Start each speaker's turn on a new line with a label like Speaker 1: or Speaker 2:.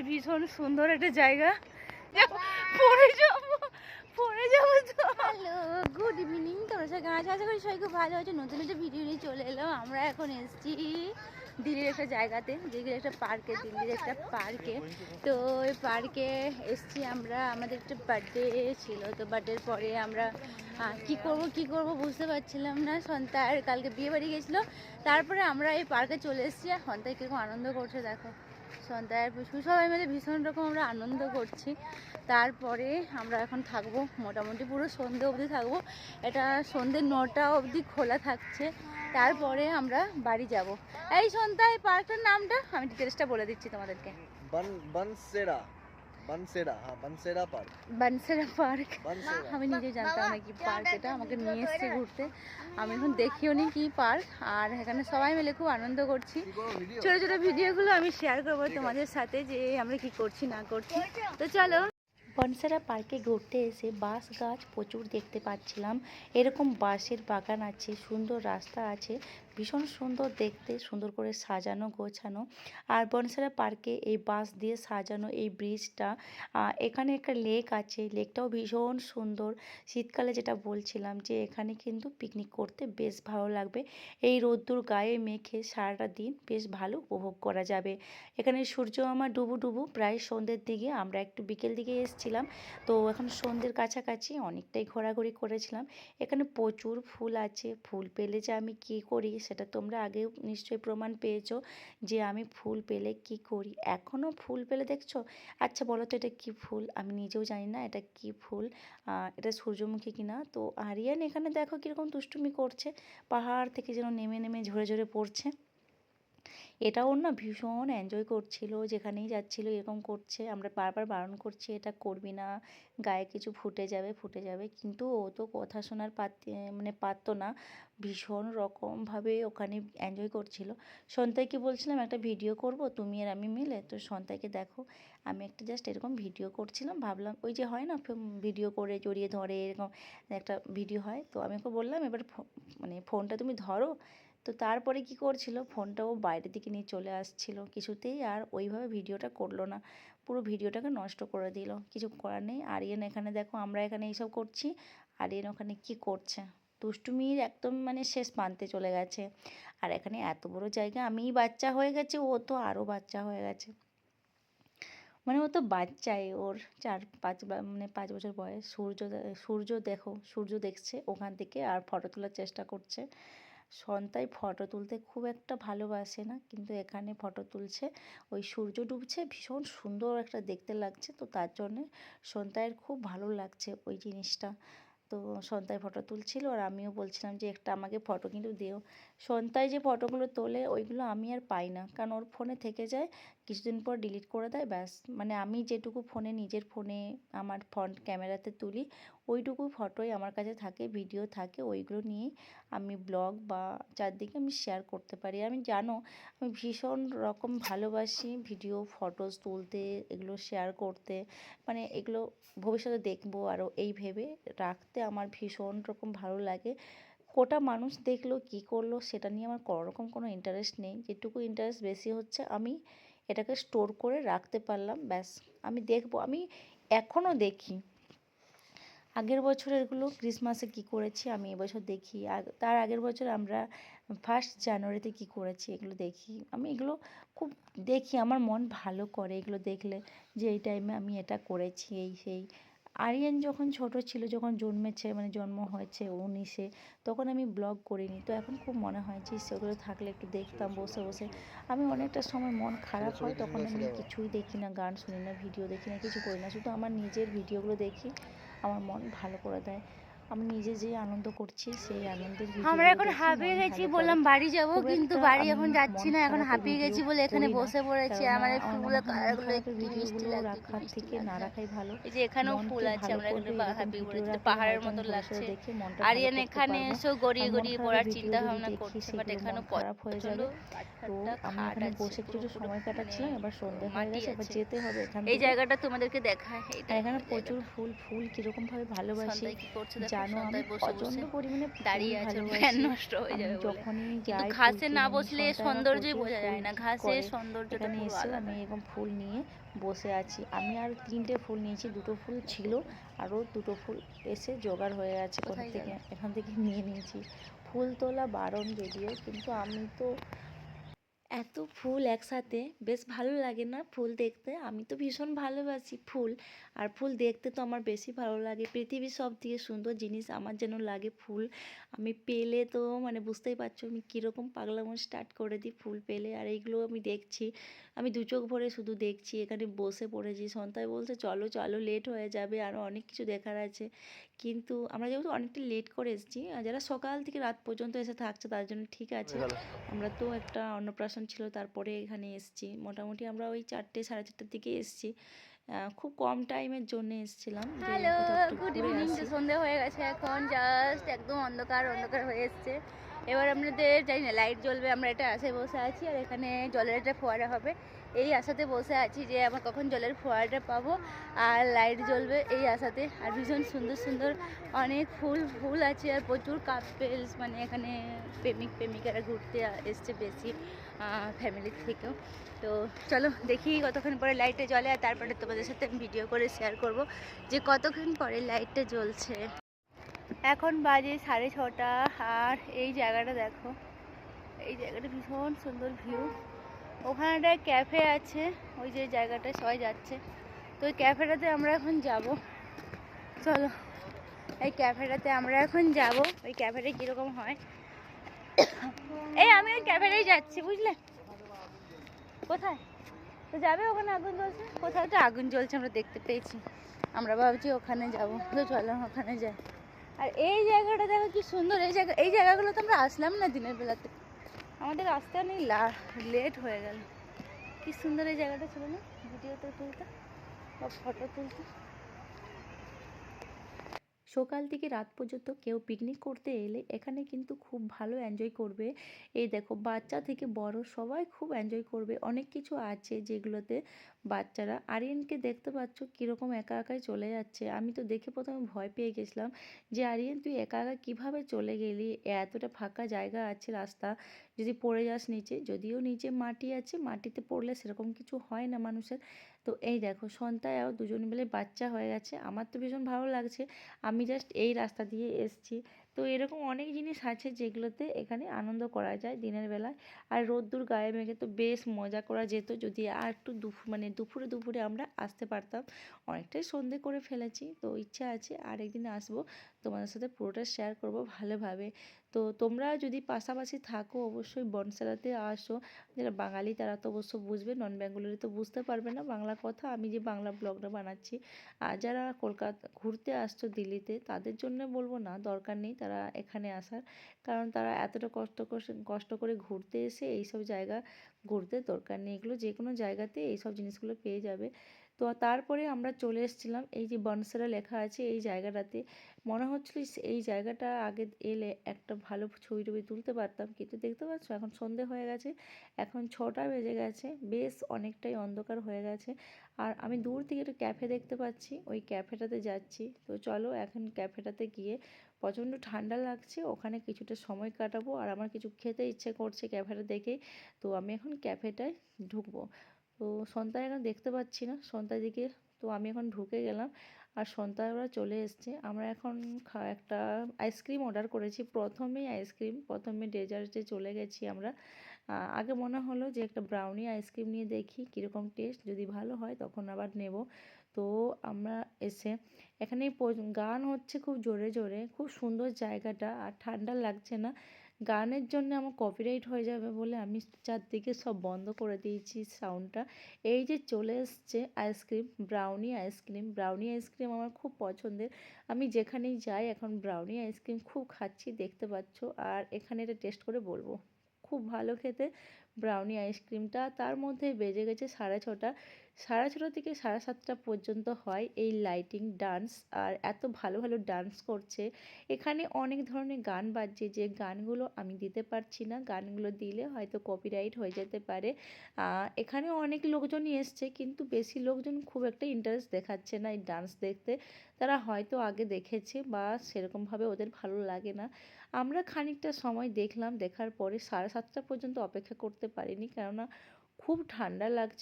Speaker 1: ভীষণ সুন্দর একটা জায়গা। পড়ে যাবো তো। Hello, good evening. তোমরা সবাই কেমন আছো? আশা করি সবাই খুব ভালো আছে। নতুন একটা ভিডিও নিয়ে চলে এলাম। আমরা এখন এসেছি দিল্লির একটা জায়গাতে, দিল্লির একটা পার্কে, দিল্লির একটা পার্কে। তো ওই পার্কে এসেছি আমরা। আমাদের একটা বার্থডে ছিল, তো বার্থডের পরে আমরা কি করব বুঝতে পারছিলাম না। সন্তার কালকে বিয়ে বাড়ি গেছিলো, তারপরে আমরা এই পার্কে চলে এসেছি। আর সন্তায় কীরকম আনন্দ করছে দেখো। সন্ধ্যায় সবাই মিলে ভীষণ রকম আমরা আনন্দ করছি। তারপরে আমরা এখন থাকবো মোটামুটি পুরো সন্ধ্যে অবধি থাকবো। এটা সন্ধ্যে 9টা অবধি খোলা থাকছে। তারপরে আমরা বাড়ি যাব। এই সন্ধ্যায় পার্কটার নামটা আমি ডিটেলসটা বলে দিচ্ছি তোমাদেরকে। বনসেরা পার্ক। আমি নিজে জানতাম না কি পার্ক এটা, আমাকে নিয়ে এসছে ঘুরতে। আমি এখন দেখিও নি কি পার্ক। আর এখানে সবাই মিলে খুব আনন্দ করছি। ছোটো ছোটো ভিডিওগুলো আমি শেয়ার করবো তোমাদের সাথে, যে আমরা কি করছি না করছি। তো চলো। বনসেরা পার্কে ঘুরতে এসে বাঁশ গাছ প্রচুর দেখতে পাচ্ছিলাম। এরকম বাঁশের বাগান আছে, সুন্দর রাস্তা আছে, ভীষণ সুন্দর দেখতে, সুন্দর করে সাজানো গোছানো। আর বনসেরা পার্কে এই বাঁশ দিয়ে সাজানো এই ব্রিজটা, এখানে একটা লেক আছে, লেকটাও ভীষণ সুন্দর। শীতকালে যেটা বলছিলাম যে এখানে কিন্তু পিকনিক করতে বেশ ভালো লাগবে। এই রোদ্দুর গায়ে মেখে সারাটা দিন বেশ ভালো উপভোগ করা যাবে। এখানে সূর্য আমার ডুবু প্রায় সন্ধ্যের দিকে, আমরা একটু বিকেল দিকে এসেছিলাম। তো এখন সন্ধ্যের কাছাকাছি অনেকটাই ঘোরাঘুরি করেছিলাম। এখানে প্রচুর ফুল আছে। ফুল পেলে যে আমি কী করি সেটা তোমরা আগেও নিশ্চয়ই প্রমাণ পেয়েছো, যে আমি ফুল পেলে কি করি। এখনও ফুল পেলে দেখছো। আচ্ছা বলো তো এটা কী ফুল? আমি নিজেও জানি না এটা কী ফুল। এটা সূর্যমুখী কিনা। তো আরিয়ান এখানে দেখো কীরকম দুষ্টুমি করছে, পাহাড় থেকে যেন নেমে নেমে ঝরে ঝরে পড়ছে। এটা ওর না ভীষণ এনজয় করছিল, যেখানেই যাচ্ছিল এরকম করছে। আমরা বারবার বারণ করছি এটা করবি না, গায়ে কিছু ফুটে যাবে, কিন্তু ও তো কথা শোনার পারতো না। ভীষণ রকমভাবে ওখানে এনজয় করছিল। সন্তাইকে বলছিলাম একটা ভিডিও করব তুমি আর আমি মিলে। তো সন্তাইকে দেখো, আমি একটা জাস্ট এরকম ভিডিও করছিলাম, ভাবলাম ওই যে হয় না ভিডিও করে জড়িয়ে ধরে এরকম একটা ভিডিও হয়। তো আমি ওকে বললাম এবার ফোনটা তুমি ধরো। তো তারপরে কি করছিল, ফোনটাও বাইরের দিকে নিয়ে চলে আসছিল, কিছুতেই আর ওইভাবে ভিডিওটা করলো না, পুরো ভিডিওটাকে নষ্ট করে দিল। কিছু করার নেই। আরিয়ান এখানে দেখো, আমরা এখানে এইসব করছি, আরিয়ান ওখানে কি করছে, দুষ্টুমির একদম শেষ প্রান্তে চলে গেছে। আর এখানে এত বড় জায়গা, আমিই বাচ্চা হয়ে গেছে, ও তো আরও বাচ্চা হয়ে গেছে। ও তো বাচ্চাই, ওর 5 বছর বয়স। সূর্য দেখছে ওখান থেকে আর ফটো তোলার চেষ্টা করছে। সন্তাই ফটো তুলতে খুব একটা ভালোবাসে না, কিন্তু এখানে ফটো তুলছে। ওই সূর্য ডুবছে, ভীষণ সুন্দর একটা দেখতে লাগছে, তো তার জন্যে সন্তাইয়ের খুব ভালো লাগছে ওই জিনিসটা। তো সন্তাই ফটো তুলছিল, আর আমিও বলছিলাম যে একটা আমাকে ফটো কিন্তু দিও। সন্তাই যে ফটোগুলো তোলে ওইগুলো আমি আর পাই না, কারণ ওর ফোনে থেকে যায়, কিছুদিন পর ডিলিট করে দেয়, ব্যাস। আমি যেটুকু নিজের ফোনে আমার ফ্রন্ট ক্যামেরাতে তুলি, ওইটুকু ফটোই আমার কাছে থাকে, ভিডিও থাকে, ওইগুলো নিয়েই আমি ব্লগ বা চারদিকে আমি শেয়ার করতে পারি। আমি জানো আমি ভীষণ রকম ভালোবাসি ভিডিও ফটোস তুলতে, এগুলো শেয়ার করতে, এগুলো ভবিষ্যতে দেখবো আরও, এই ভেবে রাখতে আমার ভীষণ রকম ভালো লাগে। কোটা মানুষ দেখলো কী করলো সেটা নিয়ে আমার কোনোরকম কোনো ইন্টারেস্ট নেই। যেটুকু ইন্টারেস্ট বেশি হচ্ছে আমি এটাকে স্টোর করে রাখতে পারলাম, ব্যাস। আমি দেখবো, আমি এখনও দেখি আগের বছরেরগুলো, ক্রিসমাসে কী করেছি আমি এবছর দেখি, আর তার আগের বছর আমরা 1 জানুয়ারিতে কী করেছি এগুলো দেখি। আমি এগুলো খুব দেখি, আমার মন ভালো করে এগুলো দেখলে, যে এই টাইমে আমি এটা করেছি, এই সেই। আরিয়ান যখন ছোট ছিল, যখন জন্মেছে জন্ম হয়েছে 19-এ, তখন আমি ব্লগ করিনি। তো এখন খুব মনে হয় যে সেগুলো থাকলে একটু দেখতাম বসে বসে। আমি অনেকটা সময় মন খারাপ হয়, তখন আমি কিছুই দেখি না, গান শুনি না, ভিডিও দেখি না, কিছু করি না, শুধু আমার নিজের ভিডিওগুলো দেখি, আমার মন ভালো করে দেয়। আমি নিজে যে আনন্দ করছি সেই আনন্দের ভিডিও আমরা এখন হাঁপিয়ে গেছি, বললাম বাড়ি যাব, কিন্তু বাড়ি এখন যাচ্ছি না, এখন হাঁপিয়ে গেছি বলে এখানে বসে পড়েছি। আমার ফুলগুলো কালারগুলো কি মিষ্টি লাগছে, রাখার থেকে না রাখাই ভালো। এই যে এখানেও ফুল আছে, আমরা এখানে হাঁপিয়ে পড়েছি, পাহাড়ের মতো লাগছে। আরিয়ান এখানে এসে গড়িয়ে গড়িয়ে পড়ার চিন্তা ভাবনা করছে, বাট এখানেও খারাপ হয়ে যাবে। তো আমি এখানে বসে কিছু সময় কাটাচ্ছিলাম, এবার সন্ধ্যে হয়ে গেছে, এবার যেতে হবে এখান থেকে। এই জায়গাটা তোমাদেরকে দেখায়, এখানে প্রচুর ফুল কীরকম ভাবে ভালোবাসি, যা জানো আমি প্রচন্ড পরিমাণে দাঁড়িয়ে আছে, ফ্যান নষ্ট হয়ে যাবে বলে। কিন্তু ঘাসে না বসলে সৌন্দর্যই বোঝা যায় না, ঘাসের সৌন্দর্যটা পুরো আলাদা। আমি এরকম ফুল নিয়ে বসে আছি। আমি আর 3টে ফুল নিয়েছি, 2টো ফুল ছিল, আরও 2টো ফুল এসে জোগাড় হয়ে আছে এখান থেকে নিয়ে নিয়েছি। ফুল তোলা বারণ যদিও, কিন্তু আমি তো এত ফুল একসাথে বেশ ভালো লাগে না ফুল দেখতে? আমি তো ভীষণ ভালোবাসি ফুল, আর ফুল দেখতে তো আমার বেশি ভালো লাগে। পৃথিবীর সব থেকে সুন্দর জিনিস আমার যেন লাগে ফুল। আমি পেলে তো মানে বুঝতেই পারছো আমি কীরকম পাগলামো স্টার্ট করে দিই ফুল পেলে। আর এইগুলো আমি দেখছি, আমি 2 চোখ ভরে শুধু দেখছি। এখানে বসে পড়েছি, সন্তায় বলছে চলো চলো লেট হয়ে যাবে, আরও অনেক কিছু দেখার আছে। কিন্তু আমরা যেহেতু অনেকটা লেট করে এসেছি, যারা সকাল থেকে রাত পর্যন্ত এসে থাকছে তার জন্য ঠিক আছে। আমরা তো একটা অন্নপ্রাশন ছিল তারপরে এখানে এসেছি। মোটামুটি আমরা ওই 4টে সাড়ে 4টার দিকে এসেছি। খুব কম টাইমের জন্য এসেছিলাম। Hello, good evening. সন্ধ্যা হয়ে গেছে এখন, জাস্ট একদম অন্ধকার অন্ধকার হয়ে এসছে। এবার আমাদের জানি না লাইট জ্বলবে, আমরা এটা আশায় বসে আছি। আর এখানে জলের একটা ফোয়ারা হবে, এই আশাতে বসে আছি যে আমরা কখন জলের ফোয়ারাটা পাবো আর লাইট জ্বলবে এই আশাতে। আর ভীষণ সুন্দর সুন্দর অনেক ফুল আছে, আর প্রচুর কাপেলস, মানে এখানে প্রেমিকারা ঘুরতে এসছে বেশি ফ্যামিলির থেকেও। তো চলো দেখি কতক্ষণ পরে লাইটটা জ্বলে, আর তারপরে তোমাদের সাথে আমি ভিডিও করে শেয়ার করব যে কতক্ষণ পরে লাইটটা জ্বলছে। এখন বাজে 6:30, আর এই জায়গাটা দেখো, এই জায়গাটা ভীষণ সুন্দর ভিউ। ওখানটায় ক্যাফে আছে, ওই যে জায়গাটায় সবাই যাচ্ছে, তো ওই ক্যাফেটাতে আমরা এখন যাব। চলো এই ক্যাফেটাতে আমরা এখন যাব। ওই ক্যাফেটা কীরকম হয়, এই আমি ওই ক্যাফেটাই যাচ্ছি, বুঝলে? কোথায় তো যাবে? ওখানে আগুন জ্বলছে, কোথাও একটা আগুন জ্বলছে আমরা দেখতে পেয়েছি, আমরা ভাবছি ওখানে যাবো। তো চলো ওখানে যাই। আর এই জায়গাটা দেখো কি সুন্দর, এই জায়গাগুলো তো আমরা আসলাম না দিনের বেলাতে, আমাদের আসতে অনেক লেট হয়ে গেল। কি সুন্দর এই জায়গাটা ছিল না ভিডিওতে তুলতে বা ফটো তুলতে। সকাল থেকে রাত পর্যন্ত কেউ পিকনিক করতে এলে এখানে কিন্তু খুব ভালো এনজয় করবে। এই দেখো বাচ্চা থেকে বড় সবাই খুব এনজয় করবে। অনেক কিছু আছে যেগুলোতে বাচ্চারা, আরিয়ানকে দেখতে পাচ্ছ কীরকম একা একাই চলে যাচ্ছে। আমি তো দেখে প্রথমে ভয় পেয়ে গেছিলাম যে আরিয়ান তুই একা একা কীভাবে চলে গেলি, এতটা ফাঁকা জায়গা আছে রাস্তা, যদি পড়ে যাস নিচে। যদিও নিচে মাটি আছে, মাটিতে পড়লে সেরকম কিছু হয় না মানুষের। তো এই দেখো সন্তায়ও দুজন মিলে বাচ্চা হয়ে গেছে। আমার তো ভীষণ ভালো লাগছে, আমি জাস্ট এই রাস্তা দিয়ে এসেছি। তো এরকম অনেক জিনিস আছে যেগুলোতে এখানে আনন্দ করা যায় দিনের বেলায়। আর রোদ্দুর গায়ে মেঘে তো বেশ মজা করা যেত যদি আর একটু দুপুরে আমরা আসতে পারতাম। অনেকটাই সন্ধে করে ফেলেছি, তো ইচ্ছা আছে আর একদিন আসবো, তোমাদের সাথে পুরোটা শেয়ার করব ভালোভাবে। তো তোমরা যদি পাশাপাশি থাকো অবশ্যই বনসালাতে আসো। যারা বাঙালি তারা তো অবশ্য বুঝবে, নন বেঙ্গলি তো বুঝতে পারবে না বাংলা কথা, আমি যে বাংলা ব্লগটা বানাচ্ছি। আর যারা কলকাতা ঘুরতে আসছো দিল্লিতে তাদের জন্য বলবো না, দরকার নেই তারা এখানে আসার, কারণ তারা এতটা কষ্ট করে ঘুরতে এসে এইসব জায়গা ঘুরতে দরকার নেই। এগুলো যে কোনো জায়গাতে এইসব জিনিসগুলো পেয়ে যাবে। তো তারপরে আমরা চলে এসেছিলাম এই যে বনসরা লেখা আছে এই জায়গাটাতে। মনে হচ্ছিল এই জায়গাটা আগে এলে একটা ভালো ছবি টবি তুলতে পারতাম, কিন্তু দেখতে পাচ্ছ এখন সন্ধে হয়ে গেছে, এখন 6টা বেজে গেছে, বেশ অনেকটাই অন্ধকার হয়ে গেছে। আর আমি দূর থেকে একটা ক্যাফে দেখতে পাচ্ছি, ওই ক্যাফেটাতে যাচ্ছি। তো চলো এখন ক্যাফেটাতে গিয়ে, প্রচণ্ড ঠান্ডা লাগছে, ওখানে কিছুটা সময় কাটাবো। আর আমার কিছু খেতে ইচ্ছে করছে ক্যাফেটা দেখেই, তো আমি এখন ক্যাফেটায় ঢুকবো। তো সন্তান এখন দেখতে পাচ্ছি না সন্তার দিকে, তো আমি এখন ঢুকে গেলাম। আর সন্তানরা চলে এসছে। আমরা এখন একটা আইসক্রিম অর্ডার করেছি, প্রথমে ডেজার্টে চলে গেছি আমরা। আগে মনে হলো যে একটা ব্রাউনি আইসক্রিম নিয়ে দেখি কীরকম টেস্ট, যদি ভালো হয় তখন আবার নেব। তো আমরা এসে এখানে গান হচ্ছে খুব জোরে জোরে, খুব সুন্দর জায়গাটা, আর ঠান্ডা লাগছে না। গানের জন্য আমার কপিরাইট হয়ে যাবে বলে আমি চারদিকে সব বন্ধ করে দিয়েছি সাউন্ডটা। এই যে চলে এসছে আইসক্রিম, ব্রাউনি আইসক্রিম আমার খুব পছন্দের। আমি যেখানেই যাই এখন ব্রাউনি আইসক্রিম খুব খাচ্ছি, দেখতে পাচ্ছ। আর এখানে এটা টেস্ট করে বলবো, খুব ভালো খেতে ব্রাউনি আইসক্রিমটা। তার মধ্যে বেজে গেছে 6:30, 6:30 থেকে 7:30 পর্যন্ত হয় এই লাইটিং ডান্স। আর এত ভালো ভালো ডান্স করছে এখানে, অনেক ধরনের গান বাজছে, যে গানগুলো আমি দিতে পারছি না, গানগুলো দিলে হয়তো কপিরাইট হয়ে যেতে পারে। এখানে অনেক লোকজনই এসছে, কিন্তু বেশি লোকজন খুব একটা ইন্টারেস্ট দেখাচ্ছে না এই ডান্স দেখতে, তারা হয়তো আগে দেখেছে বা সেরকমভাবে ওদের ভালো লাগে না। আমরা খানিকটা সময় দেখলাম, দেখার পরে 7:30 পর্যন্ত অপেক্ষা করতে পারিনি, কেননা খুব ঠান্ডা লাগছে।